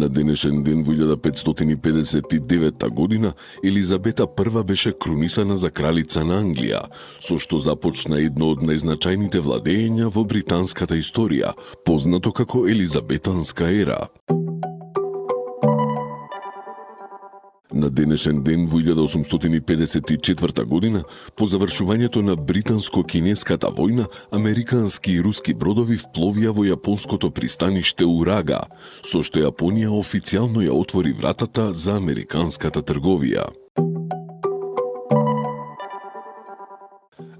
На денешен ден во 1559 година Елизабета I беше крунисана за кралица на Англија, со што започна едно од најзначајните владења во британската историја, познато како Елизабетанска ера. На денешен ден во 1854 година, по завршувањето на британско-кинеската војна, американски и руски бродови впловија во јапонското пристаниште Урага, со што Јапонија официјално ја отвори вратата за американската трговија.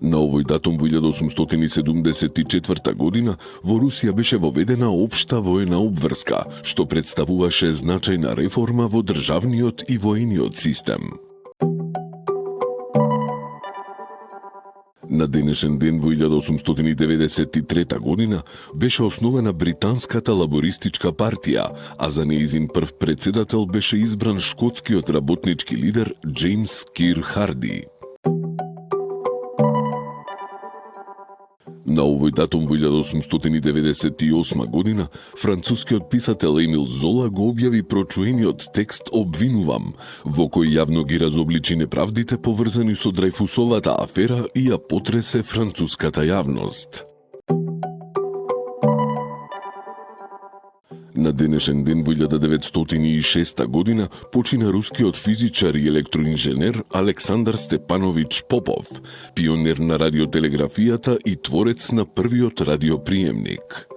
На овој датум во 1874 година во Русија беше воведена општа воена обврска, што представуваше значајна реформа во државниот и воениот систем. На денешен ден во 1893 година беше основана Британската лабористичка партија, а за нејзин прв председател беше избран шкотскиот работнички лидер Џејмс Кир Харди. На овој датум во 1898 година францускиот писател Емил Зола го објави прочуениот текст "Обвинувам", во кој јавно ги разобличи неправдите поврзани со Драјфусовата афера и ја потресе француската јавност. На денешен ден во 1906 година почина рускиот физичар и електроинженер Александар Степанович Попов, пионер на радиотелеграфијата и творец на првиот радиоприемник.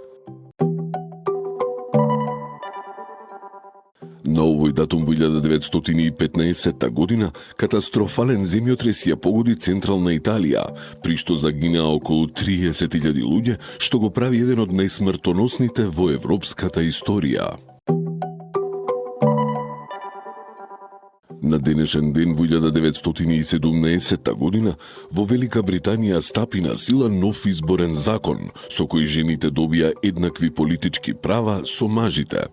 На овој датум во 1915 година катастрофален земјотрес ја погоди централна Италија, при што загинаа околу 30.000 луѓе, што го прави еден од најсмртоносните во европската историја. На денешен ден во 1917 година во Велика Британија стапи на сила нов изборен закон, со кој жените добија еднакви политички права со мажите.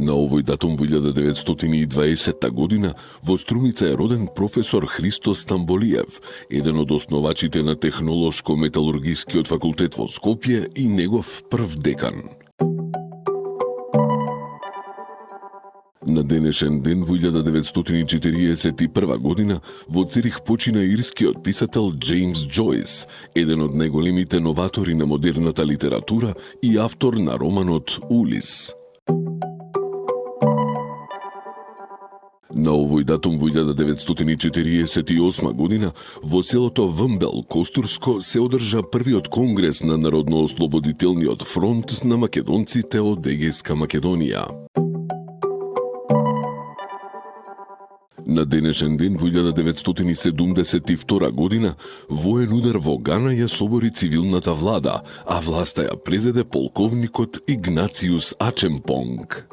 На овој датум во 1920 година во Струмица е роден професор Христо Стамболиев, еден од основачите на Технолошко-металургискиот факултет во Скопје и негов прв декан. На денешен ден во 1941 година во Цирих почина ирскиот писател Џејмс Џојс, еден од најголемите новатори на модерната литература и автор на романот Улис. На овој датум во 1948 година во селото Вмбел, Костурско, се одржа првиот конгрес на Народно-ослободителниот фронт на македонците од Егејска Македонија. На денешен ден во 1972 година воен удар во Гана ја собори цивилната влада, а власта ја презеде полковникот Игнациус Ачемпонг.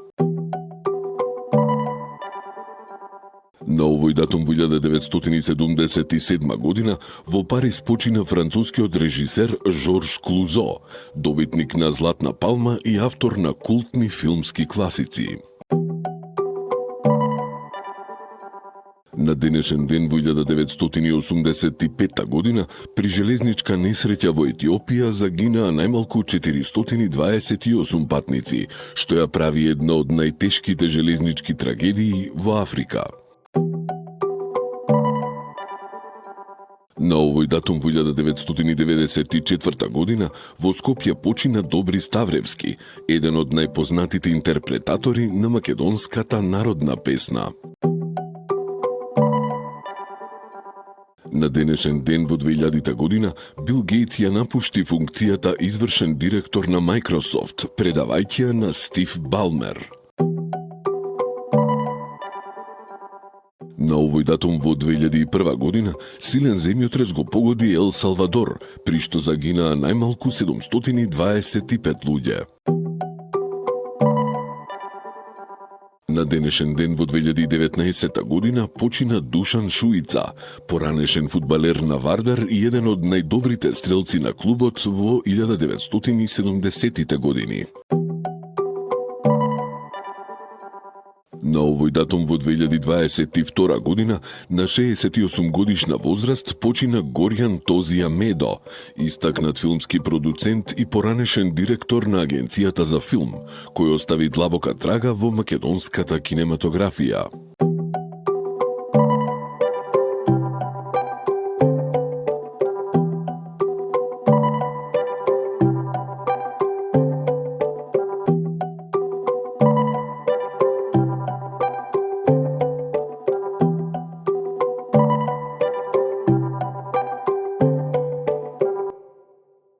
На овој датум во 1977 година во Париз почина францускиот режисер Жорж Клузо, добитник на Златна палма и автор на култни филмски класици. На денешен ден во 1985 година при железничка несреќа во Етиопија загинаа најмалку 428 патници, што ја прави една од најтешките железнички трагедии во Африка. На овој датум во 1994 година во Скопје почина Добри Ставревски, еден од најпознатите интерпретатори на македонската народна песна. На денешен ден во 2000 година Бил Гейтс ја напушти функцијата извршен директор на Microsoft, предавајќи ја на Стив Балмер. На овој датум во 2001 година силен земјотрес го погоди Ел Салвадор, при што загинаа најмалку 725 луѓе. На денешен ден во 2019 година почина Душан Шуица, поранешен фудбалер на Вардар и еден од најдобрите стрелци на клубот во 1970-тите години. На овој датум во 2022 година, на 68 годишна возраст, почина Горјан Тозија Медо, истакнат филмски продуцент и поранешен директор на Агенцијата за филм, кој остави длабока трага во македонската кинематографија.